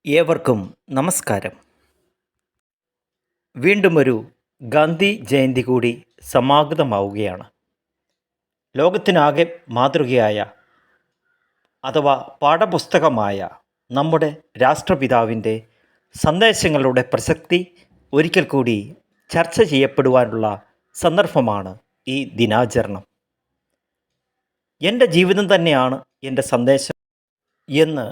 ഏവർക്കും നമസ്കാരം. വീണ്ടും ഒരു ഗാന്ധി ജയന്തി കൂടി സമാഗതമാവുകയാണ്. ലോകത്തിനാകെ മാതൃകയായ അഥവാ പാഠപുസ്തകമായ നമ്മുടെ രാഷ്ട്രപിതാവിൻ്റെ സന്ദേശങ്ങളുടെ പ്രസക്തി ഒരിക്കൽ കൂടി ചർച്ച ചെയ്യപ്പെടുവാനുള്ള സന്ദർഭമാണ് ഈ ദിനാചരണം. എൻ്റെ ജീവിതം തന്നെയാണ് എൻ്റെ സന്ദേശം എന്ന്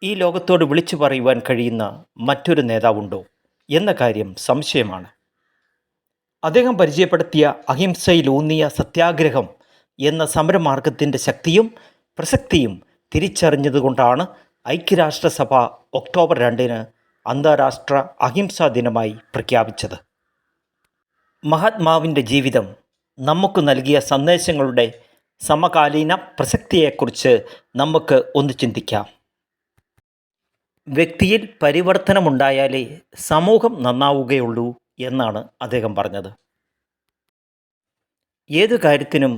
ഈ ലോകത്തോട് വിളിച്ചു പറയുവാൻ കഴിയുന്ന മറ്റൊരു നേതാവുണ്ടോ എന്ന കാര്യം സംശയമാണ്. അദ്ദേഹം പരിചയപ്പെടുത്തിയ അഹിംസയിലൂന്നിയ സത്യാഗ്രഹം എന്ന സമരമാർഗത്തിൻ്റെ ശക്തിയും പ്രസക്തിയും തിരിച്ചറിഞ്ഞതുകൊണ്ടാണ് ഐക്യരാഷ്ട്രസഭ ഒക്ടോബർ 2 അന്താരാഷ്ട്ര അഹിംസാ ദിനമായി പ്രഖ്യാപിച്ചത്. മഹാത്മാവിൻ്റെ ജീവിതം നമുക്ക് നൽകിയ സന്ദേശങ്ങളുടെ സമകാലീന പ്രസക്തിയെക്കുറിച്ച് നമുക്ക് ഒന്ന് ചിന്തിക്കാം. വ്യക്തിയിൽ പരിവർത്തനമുണ്ടായാലേ സമൂഹം നന്നാവുകയുള്ളൂ എന്നാണ് അദ്ദേഹം പറഞ്ഞത്. ഏതു കാര്യത്തിനും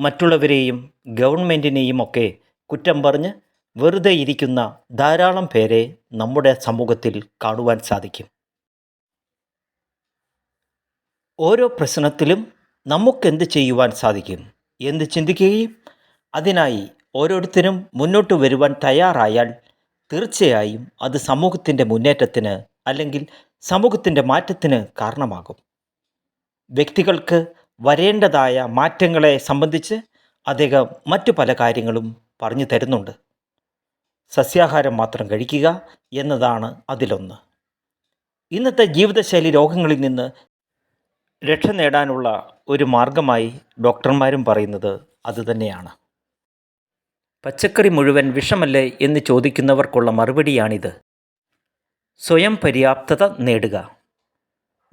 മറ്റുള്ളവരെയും ഗവൺമെൻറ്റിനെയും ഒക്കെ കുറ്റം പറഞ്ഞ് വെറുതെ ഇരിക്കുന്ന ധാരാളം പേരെ നമ്മുടെ സമൂഹത്തിൽ കാണുവാൻ സാധിക്കും. ഓരോ പ്രശ്നത്തിലും നമുക്കെന്ത് ചെയ്യുവാൻ സാധിക്കും എന്ന് ചിന്തിക്കുകയും അതിനായി ഓരോരുത്തരും മുന്നോട്ട് വരുവാൻ തയ്യാറായാൽ തീർച്ചയായും അത് സമൂഹത്തിൻ്റെ മുന്നേറ്റത്തിന് അല്ലെങ്കിൽ സമൂഹത്തിൻ്റെ മാറ്റത്തിന് കാരണമാകും. വ്യക്തികൾക്ക് വരേണ്ടതായ മാറ്റങ്ങളെ സംബന്ധിച്ച് അദ്ദേഹം മറ്റു പല കാര്യങ്ങളും പറഞ്ഞു തരുന്നുണ്ട്. സസ്യാഹാരം മാത്രം കഴിക്കുക എന്നതാണ് അതിലൊന്ന്. ഇന്നത്തെ ജീവിതശൈലി രോഗങ്ങളിൽ നിന്ന് രക്ഷ നേടാനുള്ള ഒരു മാർഗമായി ഡോക്ടർമാരും പറയുന്നത് അതുതന്നെയാണ്. പച്ചക്കറി മുഴുവൻ വിഷമല്ലേ എന്ന് ചോദിക്കുന്നവർക്കുള്ള മറുപടിയാണിത്. സ്വയം പര്യാപ്തത നേടുക.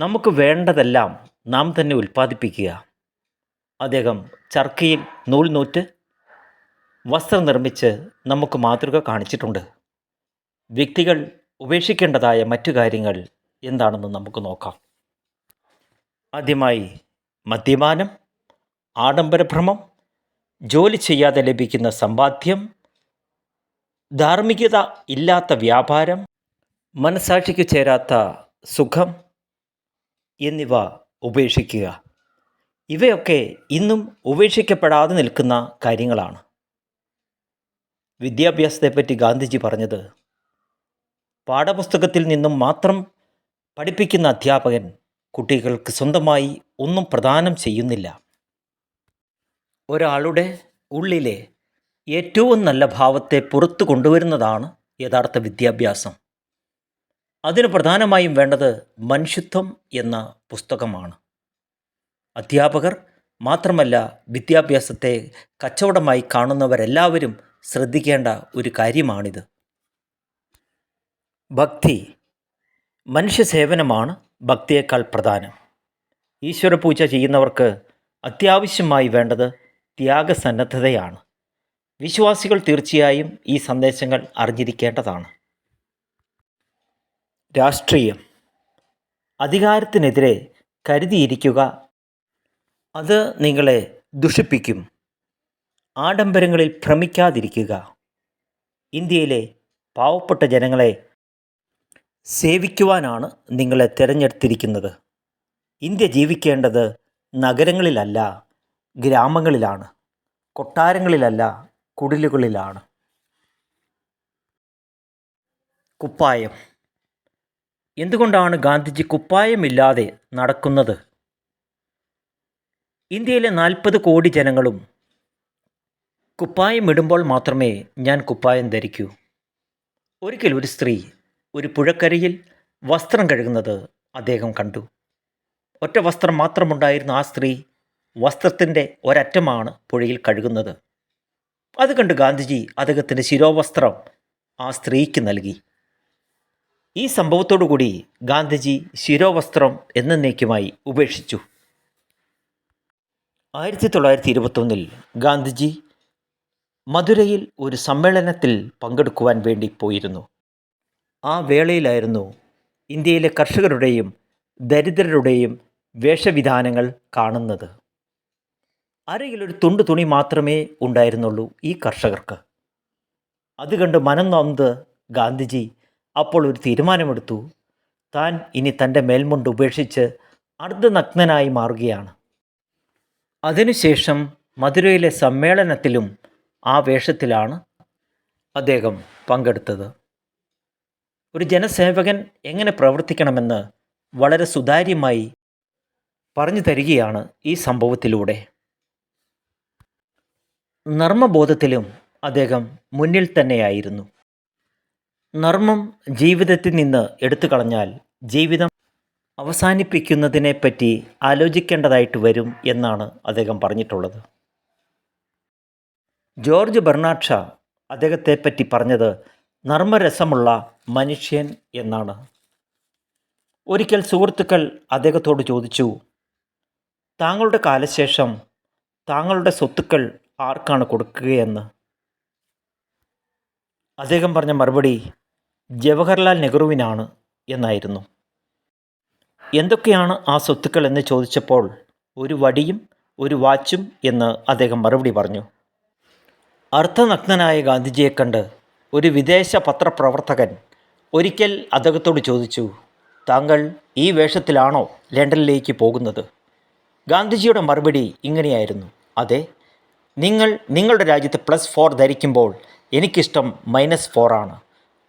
നമുക്ക് വേണ്ടതെല്ലാം നാം തന്നെ ഉൽപ്പാദിപ്പിക്കുക. അദ്ദേഹം ചർക്കയിൽ നൂൽ നൂറ്റ് വസ്ത്രം നിർമ്മിച്ച് നമുക്ക് മാതൃക കാണിച്ചിട്ടുണ്ട്. വ്യക്തികൾ ഉപേക്ഷിക്കേണ്ടതായ മറ്റു കാര്യങ്ങൾ എന്താണെന്ന് നമുക്ക് നോക്കാം. ആദ്യമായി മദ്യപാനം, ആഡംബരഭ്രമം, ജോലി ചെയ്യാതെ ലഭിക്കുന്ന സമ്പാദ്യം, ധാർമ്മികത ഇല്ലാത്ത വ്യാപാരം, മനസാക്ഷിക്ക് ചേരാത്ത സുഖം എന്നിവ ഉപേക്ഷിക്കുക. ഇവയൊക്കെ ഇന്നും ഉപേക്ഷിക്കപ്പെടാതെ നിൽക്കുന്ന കാര്യങ്ങളാണ്. വിദ്യാഭ്യാസത്തെപ്പറ്റി ഗാന്ധിജി പറഞ്ഞത്, പാഠപുസ്തകത്തിൽ നിന്നും മാത്രം പഠിപ്പിക്കുന്ന അധ്യാപകൻ കുട്ടികൾക്ക് സ്വന്തമായി ഒന്നും പ്രദാനം ചെയ്യുന്നില്ല. ഒരാളുടെ ഉള്ളിലെ ഏറ്റവും നല്ല ഭാവത്തെ പുറത്തു കൊണ്ടുവരുന്നതാണ് യഥാർത്ഥ വിദ്യാഭ്യാസം. അതിന് പ്രധാനമായും വേണ്ടത് മനുഷ്യത്വം എന്ന പുസ്തകമാണ്. അധ്യാപകർ മാത്രമല്ല, വിദ്യാഭ്യാസത്തെ കച്ചവടമായി കാണുന്നവരെല്ലാവരും ശ്രദ്ധിക്കേണ്ട ഒരു കാര്യമാണിത്. ഭക്തി, മനുഷ്യ സേവനമാണ് ഭക്തിയേക്കാൾ പ്രധാനം. ഈശ്വരപൂജ ചെയ്യുന്നവർക്ക് അത്യാവശ്യമായി വേണ്ടത് ത്യാഗസന്നദ്ധതയാണ്. വിശ്വാസികൾ തീർച്ചയായും ഈ സന്ദേശങ്ങൾ അറിഞ്ഞിരിക്കേണ്ടതാണ്. രാഷ്ട്രീയം, അധികാരത്തിനെതിരെ കരുതിയിരിക്കുക. അത് നിങ്ങളെ ദുഷിപ്പിക്കും. ആഡംബരങ്ങളിൽ ഭ്രമിക്കാതിരിക്കുക. ഇന്ത്യയിലെ പാവപ്പെട്ട ജനങ്ങളെ സേവിക്കുവാനാണ് നിങ്ങളെ തിരഞ്ഞെടുത്തിരിക്കുന്നത്. ഇന്ത്യ ജീവിക്കേണ്ടത് നഗരങ്ങളിലല്ല, ഗ്രാമങ്ങളിലാണ്. കൊട്ടാരങ്ങളിലല്ല, കുടിലുകളിലാണ്. കുപ്പായം. എന്തുകൊണ്ടാണ് ഗാന്ധിജി കുപ്പായമില്ലാതെ നടക്കുന്നത്? ഇന്ത്യയിലെ 40 കോടി ജനങ്ങളും കുപ്പായം ഇടുമ്പോൾ മാത്രമേ ഞാൻ കുപ്പായം ധരിക്കൂ. ഒരിക്കൽ ഒരു സ്ത്രീ ഒരു പുഴക്കരയിൽ വസ്ത്രം കഴുകുന്നത് അദ്ദേഹം കണ്ടു. ഒറ്റ വസ്ത്രം മാത്രമുണ്ടായിരുന്ന ആ സ്ത്രീ വസ്ത്രത്തിൻ്റെ ഒരറ്റമാണ് പുഴയിൽ കഴുകുന്നത്. അത് കണ്ട് ഗാന്ധിജി അദ്ദേഹത്തിൻ്റെ ശിരോവസ്ത്രം ആ സ്ത്രീക്ക് നൽകി. ഈ സംഭവത്തോടുകൂടി ഗാന്ധിജി ശിരോവസ്ത്രം എന്നേക്കുമായി ഉപേക്ഷിച്ചു. 1921 ഗാന്ധിജി മധുരയിൽ ഒരു സമ്മേളനത്തിൽ പങ്കെടുക്കുവാൻ വേണ്ടി പോയിരുന്നു. ആ വേളയിലായിരുന്നു ഇന്ത്യയിലെ കർഷകരുടെയും ദരിദ്രരുടെയും വേഷവിധാനങ്ങൾ കാണുന്നത്. അരയിലൊരു തുണ്ട് തുണി മാത്രമേ ഉണ്ടായിരുന്നുള്ളൂ ഈ കർഷകർക്ക്. അത് കണ്ട് മനം നൊന്ത് ഗാന്ധിജി അപ്പോൾ ഒരു തീരുമാനമെടുത്തു. താൻ ഇനി തൻ്റെ മേൽമുണ്ട് ഉപേക്ഷിച്ച് അർദ്ധനഗ്നനായി മാറുകയാണ്. അതിനുശേഷം മധുരയിലെ സമ്മേളനത്തിലും ആ വേഷത്തിലാണ് അദ്ദേഹം പങ്കെടുത്തത്. ഒരു ജനസേവകൻ എങ്ങനെ പ്രവർത്തിക്കണമെന്ന് വളരെ സുതാര്യമായി പറഞ്ഞു തരികയാണ് ഈ സംഭവത്തിലൂടെ. നർമ്മബോധത്തിലും അദ്ദേഹം മുന്നിൽ തന്നെയായിരുന്നു. നർമ്മം ജീവിതത്തിൽ നിന്ന് എടുത്തു കളഞ്ഞാൽ ജീവിതം അവസാനിപ്പിക്കുന്നതിനെപ്പറ്റി ആലോചിക്കേണ്ടതായിട്ട് വരും എന്നാണ് അദ്ദേഹം പറഞ്ഞിട്ടുള്ളത്. ജോർജ് ബെർണാഡ് ഷാ അദ്ദേഹത്തെപ്പറ്റി പറഞ്ഞത് നർമ്മരസമുള്ള മനുഷ്യൻ എന്നാണ്. ഒരിക്കൽ സുഹൃത്തുക്കൾ അദ്ദേഹത്തോട് ചോദിച്ചു, താങ്കളുടെ കാലശേഷം താങ്കളുടെ സ്വത്തുക്കൾ ആർക്കാണ് കൊടുക്കുകയെന്ന്. അദ്ദേഹം പറഞ്ഞ മറുപടി ജവഹർലാൽ നെഹ്റുവിനാണ് എന്നായിരുന്നു. എന്തൊക്കെയാണ് ആ സ്വത്തുക്കൾ എന്ന് ചോദിച്ചപ്പോൾ ഒരു വടിയും ഒരു വാച്ചും എന്ന് അദ്ദേഹം മറുപടി പറഞ്ഞു. അർദ്ധനഗ്നനായ ഗാന്ധിജിയെ കണ്ട് ഒരു വിദേശ പത്രപ്രവർത്തകൻ ഒരിക്കൽ അദ്ദേഹത്തോട് ചോദിച്ചു, താങ്കൾ ഈ വേഷത്തിലാണോ ലണ്ടനിലേക്ക് പോകുന്നത്? ഗാന്ധിജിയുടെ മറുപടി ഇങ്ങനെയായിരുന്നു, അതെ, നിങ്ങൾ നിങ്ങളുടെ രാജ്യത്ത് +4 ധരിക്കുമ്പോൾ എനിക്കിഷ്ടം -4 ആണ്.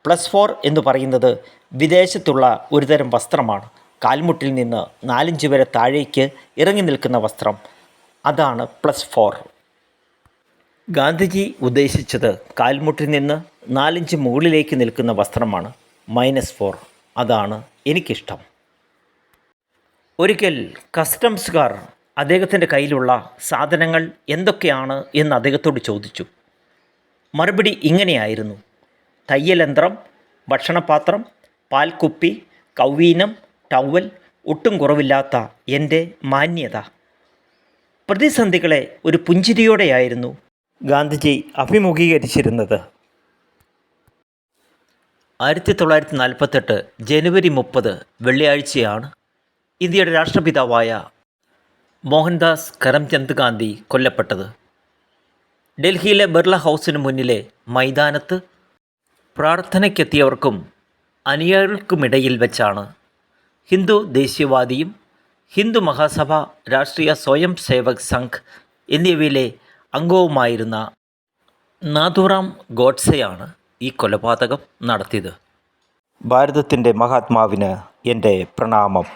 +4 എന്ന് പറയുന്നത് വിദേശത്തുള്ള ഒരുതരം വസ്ത്രമാണ്. കാൽമുട്ടിൽ നിന്ന് 4 ഇഞ്ച് വരെ താഴേക്ക് ഇറങ്ങി നിൽക്കുന്ന വസ്ത്രം, അതാണ് +4. ഗാന്ധിജി ഉദ്ദേശിച്ചത് കാൽമുട്ടിൽ നിന്ന് 4 ഇഞ്ച് മുകളിലേക്ക് നിൽക്കുന്ന വസ്ത്രമാണ്, -4. അതാണ് എനിക്കിഷ്ടം. ഒരിക്കൽ കസ്റ്റംസുകാർ അദ്ദേഹത്തിൻ്റെ കയ്യിലുള്ള സാധനങ്ങൾ എന്തൊക്കെയാണ് എന്ന് അദ്ദേഹത്തോട് ചോദിച്ചു. മറുപടി ഇങ്ങനെയായിരുന്നു, തയ്യലന്ത്രം, ഭക്ഷണപാത്രം, പാൽക്കുപ്പി, കൗവീനം, ടവൽ, ഒട്ടും കുറവില്ലാത്ത എൻ്റെ മാന്യത. പ്രതിസന്ധികളെ ഒരു പുഞ്ചിരിയോടെയായിരുന്നു ഗാന്ധിജി അഭിമുഖീകരിച്ചിരുന്നത്. 1948 ജനുവരി 30 വെള്ളിയാഴ്ചയാണ് ഇന്ത്യയുടെ രാഷ്ട്രപിതാവായ മോഹൻദാസ് കരംചന്ദ് ഗാന്ധി കൊല്ലപ്പെട്ടത്. ഡൽഹിയിലെ ബിർള ഹൗസിന് മുന്നിലെ മൈതാനത്ത് പ്രാർത്ഥനയ്ക്കെത്തിയവർക്കും അനുയായികൾക്കുമിടയിൽ വെച്ചാണ് ഹിന്ദു ദേശീയവാദിയും ഹിന്ദു മഹാസഭ, രാഷ്ട്രീയ സ്വയം സേവക് സംഘ് എന്നിവയിലെ അംഗവുമായിരുന്ന നാഥുറാം ഗോഡ്സെയാണ് ഈ കൊലപാതകം നടത്തിയത്. ഭാരതത്തിൻ്റെ മഹാത്മാവിന് എൻ്റെ പ്രണാമം.